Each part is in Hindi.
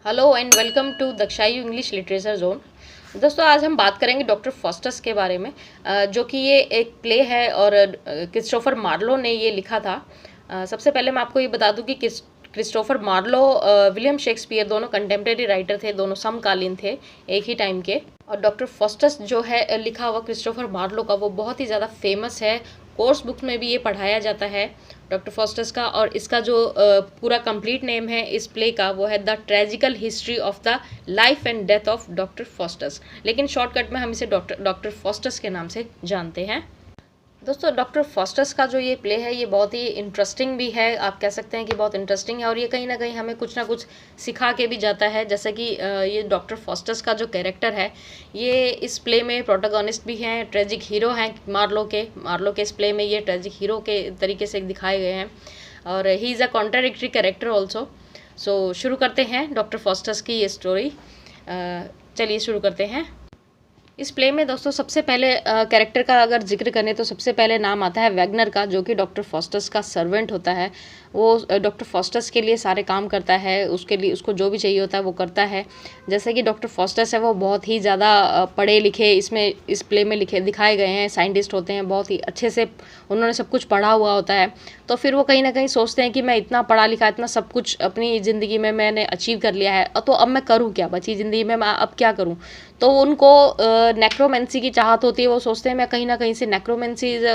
Hello and welcome to Dakshayu English literature zone. दोस्तों, आज हम बात करेंगे डॉक्टर फॉस्टस के बारे में, जो कि ये एक प्ले है और क्रिस्टोफर मार्लो ने ये लिखा था। सबसे पहले मैं आपको ये बता दूं कि क्रिस्टोफर मार्लो विलियम शेक्सपियर दोनों कंटेम्प्रेरी राइटर थे, दोनों समकालीन थे, एक ही टाइम के। और डॉक्टर फॉस्टस जो है लिखा हुआ क्रिस्टोफर मार्लो का, वो बहुत ही ज़्यादा फेमस है। कोर्स बुक में भी ये पढ़ाया जाता है डॉक्टर फॉस्टस का। और इसका जो पूरा कंप्लीट नेम है इस प्ले का, वो है the tragical history of the life and death of doctor Faustus, लेकिन शॉर्टकट में हम इसे डॉक्टर फॉस्टस के नाम से जानते हैं। दोस्तों, डॉक्टर फॉस्टस का जो ये प्ले है ये बहुत ही इंटरेस्टिंग भी है, आप कह सकते हैं कि बहुत इंटरेस्टिंग है। और ये कहीं ना कहीं हमें कुछ ना कुछ सिखा के भी जाता है, जैसे कि ये डॉक्टर फॉस्टस का जो कैरेक्टर है, ये इस प्ले में प्रोटोगोनिस्ट भी हैं, ट्रेजिक हीरो हैं। मार्लो के इस प्ले में ये ट्रेजिक हीरो के तरीके से दिखाए गए हैं, और he is a contradictory character also. So शुरू करते हैं डॉक्टर फॉस्टस की ये स्टोरी। चलिए शुरू करते हैं। इस प्ले में दोस्तों सबसे पहले कैरेक्टर का अगर जिक्र करें तो सबसे पहले नाम आता है वैगनर का, जो कि डॉक्टर फॉस्टस का सर्वेंट होता है। वो डॉक्टर फॉस्टस के लिए सारे काम करता है, उसके लिए उसको जो भी चाहिए होता है वो करता है। जैसे कि डॉक्टर फॉस्टस है वो बहुत ही ज़्यादा पढ़े लिखे इसमें इस प्ले में लिखे दिखाए गए हैं, साइंटिस्ट होते हैं, बहुत ही अच्छे से उन्होंने सब कुछ पढ़ा हुआ होता है। तो फिर वो कहीं ना कहीं सोचते हैं कि मैं इतना पढ़ा लिखा, इतना सब कुछ अपनी ज़िंदगी में मैंने अचीव कर लिया है, तो अब मैं करूँ क्या, बची ज़िंदगी में मैं अब क्या करूँ। तो उनको नेक्रोमेंसी की चाहत होती है। वो सोचते हैं मैं कहीं ना कहीं से, नेक्रोमेंसी इज़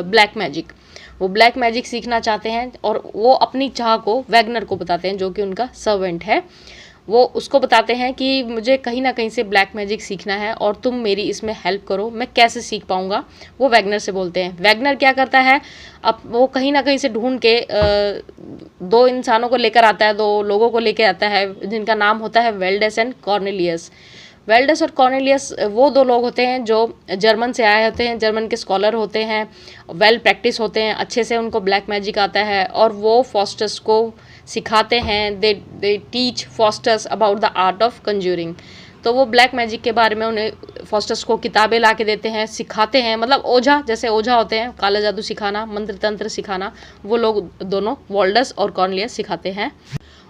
ब्लैक मैजिक, वो ब्लैक मैजिक सीखना चाहते हैं। और वो अपनी चाह को वैगनर को बताते हैं, जो कि उनका सर्वेंट है। वो उसको बताते हैं कि मुझे कहीं ना कहीं से ब्लैक मैजिक सीखना है और तुम मेरी इसमें हेल्प करो, मैं कैसे सीख पाऊँगा। वो वैगनर से बोलते हैं। वैगनर क्या करता है, अब वो कहीं ना कहीं से ढूंढ के दो इंसानों को लेकर आता है, दो लोगों को लेकर आता है, जिनका नाम होता है वेल्डेस एंड कॉर्नेलियस। वेल्डेस और कॉर्नेलियस वो दो लोग होते हैं जो जर्मन से आए होते हैं, जर्मन के स्कॉलर होते हैं, वेल प्रैक्टिस होते हैं, अच्छे से उनको ब्लैक मैजिक आता है। और वो फॉस्टस को सिखाते हैं, they teach Faustus about the art of conjuring. तो वो ब्लैक मैजिक के बारे में उन्हें फॉस्टस को किताबें ला के देते हैं, सिखाते हैं। मतलब ओझा, जैसे ओझा होते हैं, काला जादू सिखाना, मंत्र तंत्र सिखाना, वो लोग दोनों वॉल्डस और कॉर्नेलियस सिखाते हैं।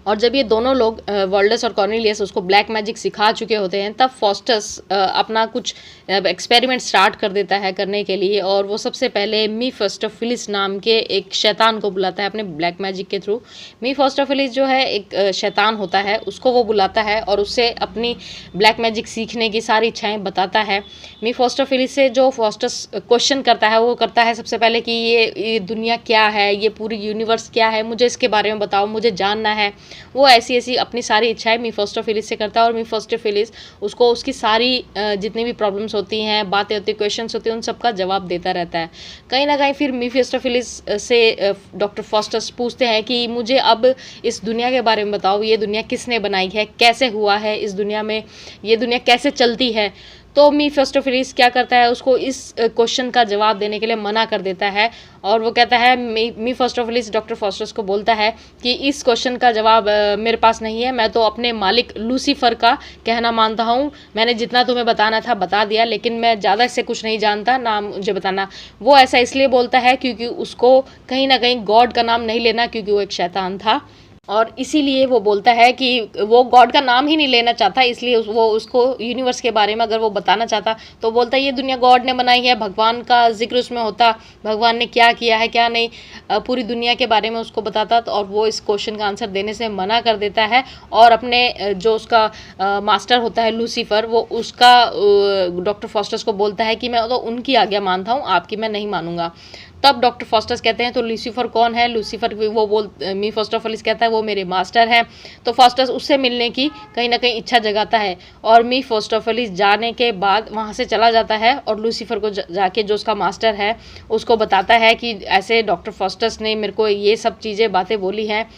और जब ये दोनों लोग वर्ल्डस और कॉर्नेलियस उसको ब्लैक मैजिक सिखा चुके होते हैं, तब फॉस्टस अपना कुछ एक्सपेरिमेंट स्टार्ट कर देता है करने के लिए। और वो सबसे पहले मीफेस्टोफिलिस नाम के एक शैतान को बुलाता है अपने ब्लैक मैजिक के थ्रू। मीफेस्टोफिलिस जो है एक शैतान होता है, उसको वो बुलाता है और उससे अपनी ब्लैक मैजिक सीखने की सारी इच्छाएँ बताता है। मीफेस्टोफिलिस से जो फॉस्टस क्वेश्चन करता है, वो करता है सबसे पहले कि ये दुनिया क्या है, ये पूरी यूनिवर्स क्या है, मुझे इसके बारे में बताओ, मुझे जानना है। वो ऐसी ऐसी अपनी सारी इच्छाएं मीफेस्टोफिलिस से करता है। और मीफेस्टोफिलिस उसको उसकी सारी जितनी भी प्रॉब्लम्स होती हैं, बातें होती हैं, क्वेश्चंस होते हैं, उन सब का जवाब देता रहता है। कहीं ना कहीं फिर मीफेस्टोफिलिस से डॉक्टर फॉस्टस पूछते हैं कि मुझे अब इस दुनिया के बारे में बताओ, ये दुनिया किसने बनाई है, कैसे हुआ है, इस दुनिया में ये दुनिया कैसे चलती है। तो मीफेस्टोफिलिस क्या करता है, उसको इस क्वेश्चन का जवाब देने के लिए मना कर देता है। और वो कहता है, मीफेस्टोफिलिस डॉक्टर फॉस्टस को बोलता है कि इस क्वेश्चन का जवाब मेरे पास नहीं है, मैं तो अपने मालिक लूसीफर का कहना मानता हूँ। मैंने जितना तुम्हें बताना था बता दिया, लेकिन मैं ज़्यादा इससे कुछ नहीं जानता, ना मुझे बताना। वो ऐसा इसलिए बोलता है क्योंकि उसको कहीं ना कहीं गॉड का नाम नहीं लेना, क्योंकि वो एक शैतान था। और इसीलिए वो बोलता है कि वो गॉड का नाम ही नहीं लेना चाहता, इसलिए वो उसको यूनिवर्स के बारे में अगर वो बताना चाहता तो बोलता है ये दुनिया गॉड ने बनाई है, भगवान का जिक्र उसमें होता, भगवान ने क्या किया है क्या नहीं, पूरी दुनिया के बारे में उसको बताता। तो और वो इस क्वेश्चन का आंसर देने से मना कर देता है। और अपने जो उसका मास्टर होता है लूसीफर, वो उसका डॉक्टर फॉस्टस को बोलता है कि मैं तो उनकी आज्ञा मानता हूँ, आपकी मैं नहीं मानूंगा। तब डॉक्टर फॉस्टस कहते हैं तो लूसीफर कौन है। लूसीफर वो मीफेस्टोफिलिस कहता है वो मेरे मास्टर हैं। तो फॉस्टस उससे मिलने की कहीं ना कहीं इच्छा जगाता है। और मीफेस्टोफिलिस जाने के बाद वहाँ से चला जाता है और लूसीफर को जाके जो उसका मास्टर है उसको बताता है कि ऐसे डॉक्टर फॉस्टस ने मेरे को ये सब चीज़ें बातें बोली हैं।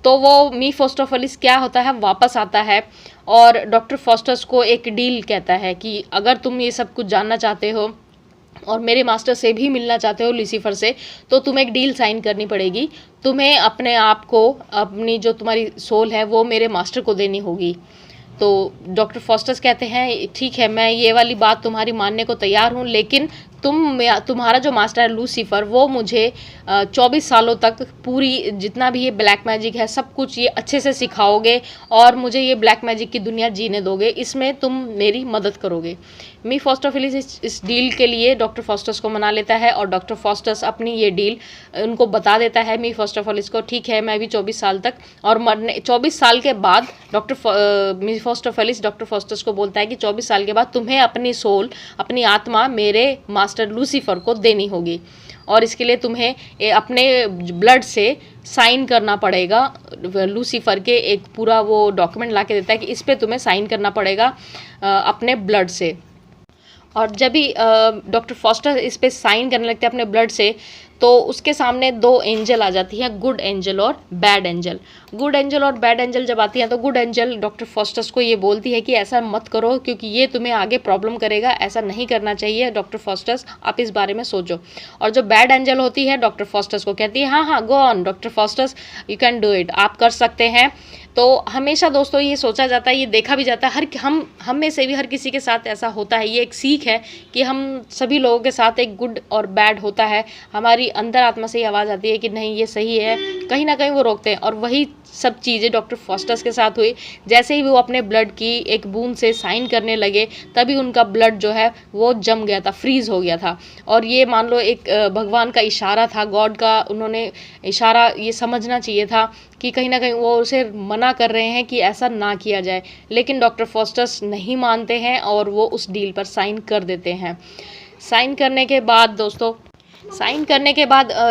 तो वो मीफेस्टोफिलिस क्या होता है, वापस आता है और डॉक्टर फॉस्टस को एक डील कहता है कि अगर तुम ये सब कुछ जानना चाहते हो और मेरे मास्टर से भी मिलना चाहते हो लूसीफर से, तो तुम्हें एक डील साइन करनी पड़ेगी। तुम्हें अपने आप को, अपनी जो तुम्हारी सोल है वो मेरे मास्टर को देनी होगी। तो डॉक्टर फॉस्टस कहते हैं ठीक है, मैं ये वाली बात तुम्हारी मानने को तैयार हूँ, लेकिन तुम्हारा जो मास्टर है लूसीफर, वो मुझे 24 सालों तक पूरी जितना भी ये ब्लैक मैजिक है सब कुछ ये अच्छे से सिखाओगे और मुझे ये ब्लैक मैजिक की दुनिया जीने दोगे, इसमें तुम मेरी मदद करोगे। मीफोस्टोफेलिस इस डील के लिए डॉक्टर फॉस्टस को मना लेता है और डॉक्टर फॉस्टस अपनी ये डील उनको बता देता है मीफोस्टोफेलिस को, ठीक है मैं भी 24 साल तक, और मरने 24 साल के बाद मीफोस्टोफेलिस डॉक्टर फॉस्टस को बोलता है कि 24 साल के बाद तुम्हें अपनी सोल, अपनी आत्मा मेरे मास्टर लूसीफर को देनी होगी और इसके लिए तुम्हें अपने ब्लड से साइन करना पड़ेगा। लूसीफर के एक पूरा वो डॉक्यूमेंट ला के देता है कि इस पर तुम्हें साइन करना पड़ेगा अपने ब्लड से। और जब भी डॉक्टर फॉस्टर इस पे साइन करने लगते हैं अपने ब्लड से, तो उसके सामने दो एंजल आ जाती हैं, गुड एंजल और बैड एंजल। गुड एंजल और बैड एंजल जब आती हैं तो गुड एंजल डॉक्टर फॉस्टस को ये बोलती है कि ऐसा मत करो क्योंकि ये तुम्हें आगे प्रॉब्लम करेगा, ऐसा नहीं करना चाहिए डॉक्टर फॉस्टस, आप इस बारे में सोचो। और जो बैड एंजल होती है डॉक्टर फॉस्टस को कहती है हाँ हाँ go on doctor Faustus, you can do it, आप कर सकते हैं। तो हमेशा दोस्तों ये सोचा जाता है, ये देखा भी जाता है, हम में से भी हर किसी के साथ ऐसा होता है। ये एक सीख है कि हम सभी लोगों के साथ एक गुड और बैड होता है, हमारी अंदर आत्मा से ही आवाज़ आती है कि नहीं ये सही है, कहीं ना कहीं वो रोकते हैं। और वही सब चीज़ें डॉक्टर फॉस्टस के साथ हुई। जैसे ही वो अपने ब्लड की एक बूंद से साइन करने लगे तभी उनका ब्लड जो है वो जम गया था, फ्रीज हो गया था। और ये मान लो एक भगवान का इशारा था, गॉड का उन्होंने इशारा ये समझना चाहिए था कि कहीं ना कहीं वो उसे मना कर रहे हैं कि ऐसा ना किया जाए। लेकिन डॉक्टर फॉस्टस नहीं मानते हैं और वो उस डील पर साइन कर देते हैं। साइन करने के बाद दोस्तों,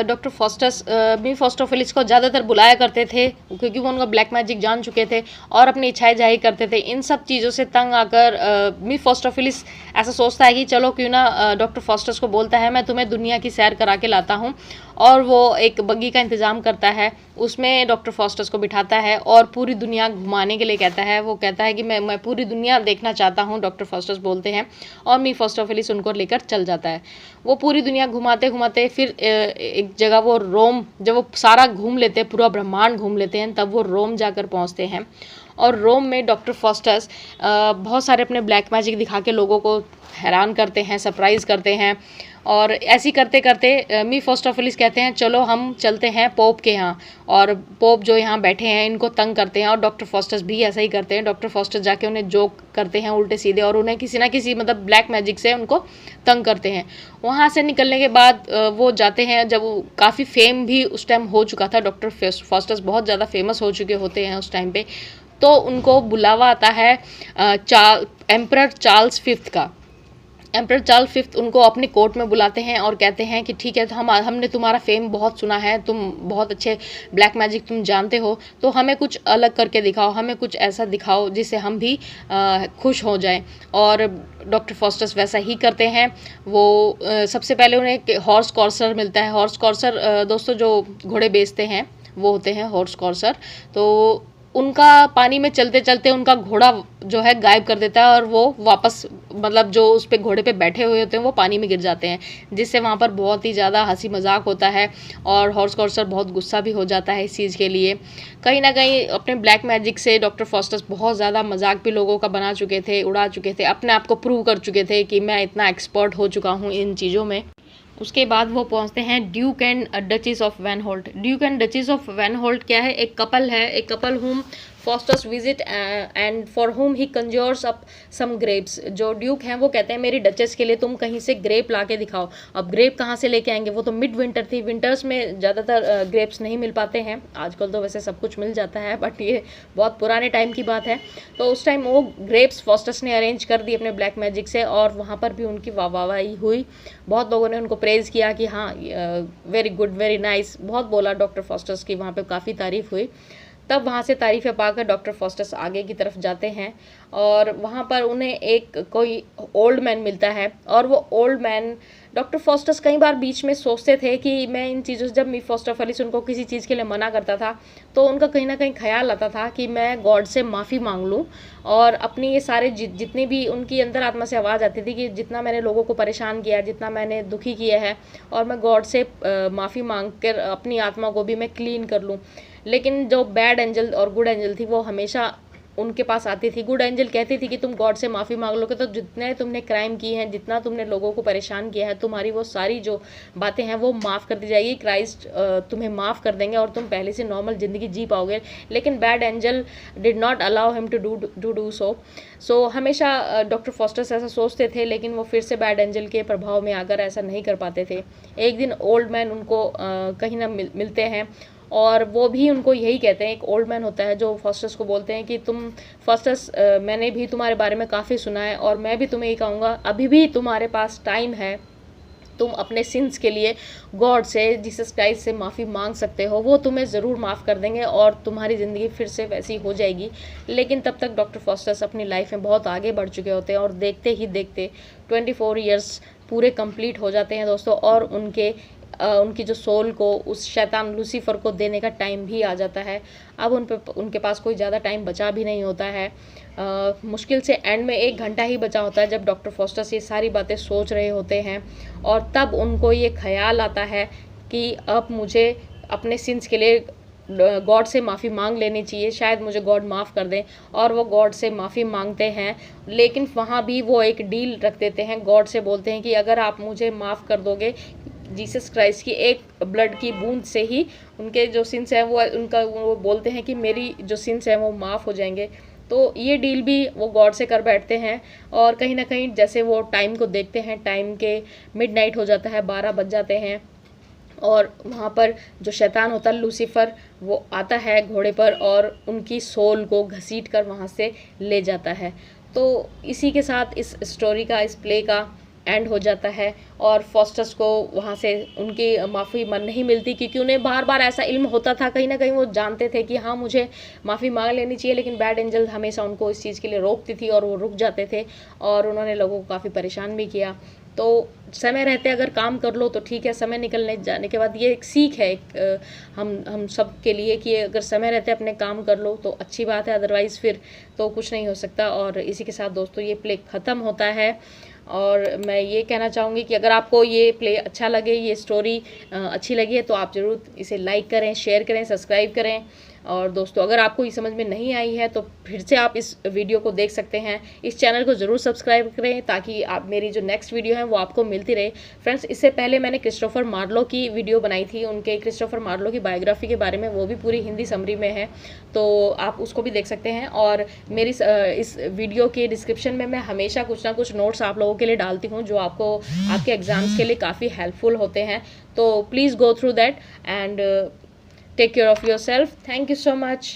डॉक्टर फॉस्टस मीफोस्टोफेलिस को ज़्यादातर बुलाया करते थे क्योंकि वो उनका ब्लैक मैजिक जान चुके थे और अपनी इच्छाएं जाहिर करते थे। इन सब चीज़ों से तंग आकर मीफोस्टोफेलिस ऐसा सोचता है कि चलो क्यों ना डॉक्टर फॉस्टस को बोलता है मैं तुम्हें दुनिया की सैर करा के लाता हूँ। और वो एक बग्गी का इंतज़ाम करता है, उसमें डॉक्टर फॉस्टस को बिठाता है और पूरी दुनिया घुमाने के लिए कहता है। वो कहता है कि मैं पूरी दुनिया देखना चाहता हूँ, डॉक्टर फॉस्टस बोलते हैं, और मीफोस्टोफेलिस उनको लेकर चल जाता है। वो पूरी दुनिया घुमाते घुमाते फिर एक जगह वो रोम, जब वो सारा घूम लेते हैं, पूरा ब्रह्मांड घूम लेते हैं, तब वो रोम जाकर पहुँचते हैं। और रोम में डॉक्टर फॉस्टस बहुत सारे अपने ब्लैक मैजिक दिखा के लोगों को हैरान करते हैं, सरप्राइज़ करते हैं। और ऐसी करते करते मीफोस्टोफेलिस कहते हैं चलो हम चलते हैं पोप के यहाँ, और पोप जो यहाँ बैठे हैं इनको तंग करते हैं। और डॉक्टर फॉस्टस भी ऐसा ही करते हैं, डॉक्टर फॉस्टस जाके उन्हें जोक करते हैं उल्टे सीधे और उन्हें किसी ना किसी मतलब ब्लैक मैजिक से उनको तंग करते हैं। वहाँ से निकलने के बाद वो जाते हैं, जब काफ़ी फेम भी उस टाइम हो चुका था, डॉक्टर फॉस्टस बहुत ज़्यादा फेमस हो चुके होते हैं उस टाइम पे, तो उनको बुलावा आता है एम्परर चार्ल्स फिफ्थ का। एम्परर चार्ल्स फिफ्थ उनको अपने कोर्ट में बुलाते हैं और कहते हैं कि ठीक है, तो हमने तुम्हारा फेम बहुत सुना है, तुम बहुत अच्छे ब्लैक मैजिक तुम जानते हो, तो हमें कुछ अलग करके दिखाओ, हमें कुछ ऐसा दिखाओ जिससे हम भी खुश हो जाएं। और डॉक्टर फॉस्टस वैसा ही करते हैं। वो सबसे पहले उन्हें एक हॉर्स कॉर्सर मिलता है। हॉर्स कॉर्सर दोस्तों जो घोड़े बेचते हैं वो होते हैं हॉर्स कॉर्सर। तो उनका पानी में चलते चलते उनका घोड़ा जो है गायब कर देता है और वो वापस मतलब जो उस पे घोड़े पे बैठे हुए होते हैं वो पानी में गिर जाते हैं, जिससे वहाँ पर बहुत ही ज़्यादा हंसी मजाक होता है और हॉर्स कॉर्सर बहुत गुस्सा भी हो जाता है इस चीज़ के लिए। कहीं ना कहीं अपने ब्लैक मैजिक से डॉक्टर फॉस्टस बहुत ज़्यादा मजाक भी लोगों का बना चुके थे, उड़ा चुके थे, अपने आप को प्रूव कर चुके थे कि मैं इतना एक्सपर्ट हो चुका हूँ इन चीज़ों में। उसके बाद वो पहुंचते हैं Duke and Duchess of Vanholt. Duke and Duchess of Vanholt क्या है? एक कपल है, एक कपल हुम Faustus visit and for whom he conjures up some grapes. जो ड्यूक हैं वो कहते हैं मेरी डचेस के लिए तुम कहीं से ग्रेप ला के दिखाओ। अब ग्रेप कहाँ से लेके आएंगे? वो तो मिड विंटर थी, विंटर्स में ज़्यादातर ग्रेप्स नहीं मिल पाते हैं। आजकल तो वैसे सब कुछ मिल जाता है, बट ये बहुत पुराने टाइम की बात है। तो उस टाइम वो ग्रेप्स फॉस्टस ने अरेंज कर दी अपने ब्लैक मैजिक से और वहाँ पर भी उनकी वाहवाही हुई। बहुत लोगों ने उनको प्रेज़ किया कि हाँ वेरी गुड, वेरी नाइस, बहुत बोला डॉक्टर फॉस्टस की, वहाँ पे काफ़ी तारीफ़ हुई। तब वहाँ से तारीफ़ें पाकर डॉक्टर फॉस्टस आगे की तरफ जाते हैं और वहाँ पर उन्हें एक कोई ओल्ड मैन मिलता है और वो ओल्ड मैन, डॉक्टर फॉस्टस कई बार बीच में सोचते थे कि मैं इन चीज़ों से, जब मीफोस्टोफेलिस उनको किसी चीज़ के लिए मना करता था तो उनका कहीं ना कहीं ख्याल आता था कि मैं गॉड से माफ़ी मांग लूँ और अपनी ये सारे जितनी भी उनकी अंदर आत्मा से आवाज़ आती थी कि जितना मैंने लोगों को परेशान किया, जितना मैंने दुखी किया है, और मैं गॉड से माफ़ी मांग कर अपनी आत्मा को भी मैं क्लीन कर लूँ। लेकिन जो बैड एंजल और गुड एंजल थी वो हमेशा उनके पास आती थी। गुड एंजल कहती थी कि तुम गॉड से माफ़ी मांग लोगे तो जितने तुमने क्राइम किए हैं, जितना तुमने लोगों को परेशान किया है, तुम्हारी वो सारी जो बातें हैं वो माफ़ कर दी जाएगी। क्राइस्ट तुम्हें माफ़ कर देंगे और तुम पहले से नॉर्मल ज़िंदगी जी पाओगे। लेकिन bad angel did not allow him to do so हमेशा डॉक्टर फॉस्टर्स ऐसा सोचते थे, लेकिन वो फिर से बैड एंजल के प्रभाव में आकर ऐसा नहीं कर पाते थे। एक दिन ओल्ड मैन उनको कहीं ना मिलते हैं और वो भी उनको यही कहते हैं। एक ओल्ड मैन होता है जो फॉस्टर्स को बोलते हैं कि तुम फॉस्टर्स, मैंने भी तुम्हारे बारे में काफ़ी सुना है और मैं भी तुम्हें ये कहूँगा, अभी भी तुम्हारे पास टाइम है। तुम अपने सिंस के लिए गॉड से, जीसस क्राइस्ट से माफ़ी मांग सकते हो, वो तुम्हें ज़रूर माफ़ कर देंगे और तुम्हारी ज़िंदगी फिर से वैसी हो जाएगी। लेकिन तब तक डॉक्टर फॉस्टर्स अपनी लाइफ में बहुत आगे बढ़ चुके होते हैं और देखते ही देखते 24 ईयर्स पूरे कंप्लीट हो जाते हैं दोस्तों, और उनकी जो सोल को उस शैतान लूसीफर को देने का टाइम भी आ जाता है। अब उनके पास कोई ज़्यादा टाइम बचा भी नहीं होता है। मुश्किल से एंड में 1 घंटा ही बचा होता है जब डॉक्टर फॉस्टर्स ये सारी बातें सोच रहे होते हैं, और तब उनको ये ख्याल आता है कि अब मुझे अपने सिंस के लिए गॉड से माफ़ी मांग लेनी चाहिए, शायद मुझे गॉड माफ़ कर दें। और वो गॉड से माफ़ी मांगते हैं, लेकिन वहाँ भी वो एक डील रख देते हैं। गॉड से बोलते हैं कि अगर आप मुझे माफ़ कर दोगे, जीसस क्राइस्ट की एक ब्लड की बूंद से ही उनके जो सिंस हैं वो बोलते हैं कि मेरी जो सिंस हैं वो माफ़ हो जाएंगे। तो ये डील भी वो गॉड से कर बैठते हैं, और कहीं ना कहीं जैसे वो टाइम को देखते हैं, टाइम के मिडनाइट हो जाता है, 12 बज जाते हैं, और वहाँ पर जो शैतान होता है लूसीफर, वो आता है घोड़े पर और उनकी सोल को घसीट कर वहाँ से ले जाता है। तो इसी के साथ इस स्टोरी का, इस प्ले का एंड हो जाता है, और फॉस्टर्स को वहाँ से उनकी माफ़ी नहीं मिलती, क्योंकि उन्हें बार बार ऐसा इल्म होता था, कहीं ना कहीं वो जानते थे कि हाँ मुझे माफ़ी मांग लेनी चाहिए, लेकिन बैड एंजल हमेशा उनको इस चीज़ के लिए रोकती थी और वो रुक जाते थे, और उन्होंने लोगों को काफ़ी परेशान भी किया। तो समय रहते अगर काम कर लो तो ठीक है, समय निकलने जाने के बाद ये एक सीख है हम सब के लिए कि अगर समय रहते अपने काम कर लो तो अच्छी बात है, अदरवाइज़ फिर तो कुछ नहीं हो सकता। और इसी के साथ दोस्तों ये प्ले ख़त्म होता है, और मैं ये कहना चाहूँगी कि अगर आपको ये प्ले अच्छा लगे, ये स्टोरी अच्छी लगी है, तो आप ज़रूर इसे लाइक करें, शेयर करें, सब्सक्राइब करें। और दोस्तों अगर आपको ये समझ में नहीं आई है तो फिर से आप इस वीडियो को देख सकते हैं। इस चैनल को ज़रूर सब्सक्राइब करें ताकि आप मेरी जो नेक्स्ट वीडियो है वो आपको मिलती रहे। फ्रेंड्स, इससे पहले मैंने क्रिस्टोफर मार्लो की वीडियो बनाई थी, उनके क्रिस्टोफर मार्लो की बायोग्राफी के बारे में, वो भी पूरी हिंदी समरी में है, तो आप उसको भी देख सकते हैं। और मेरी इस वीडियो के डिस्क्रिप्शन में मैं हमेशा कुछ ना कुछ नोट्स आप लोगों के लिए डालती हूँ जो आपको आपके एग्जाम्स के लिए काफ़ी हेल्पफुल होते हैं। तो please go through that and take care of yourself. Thank you so much.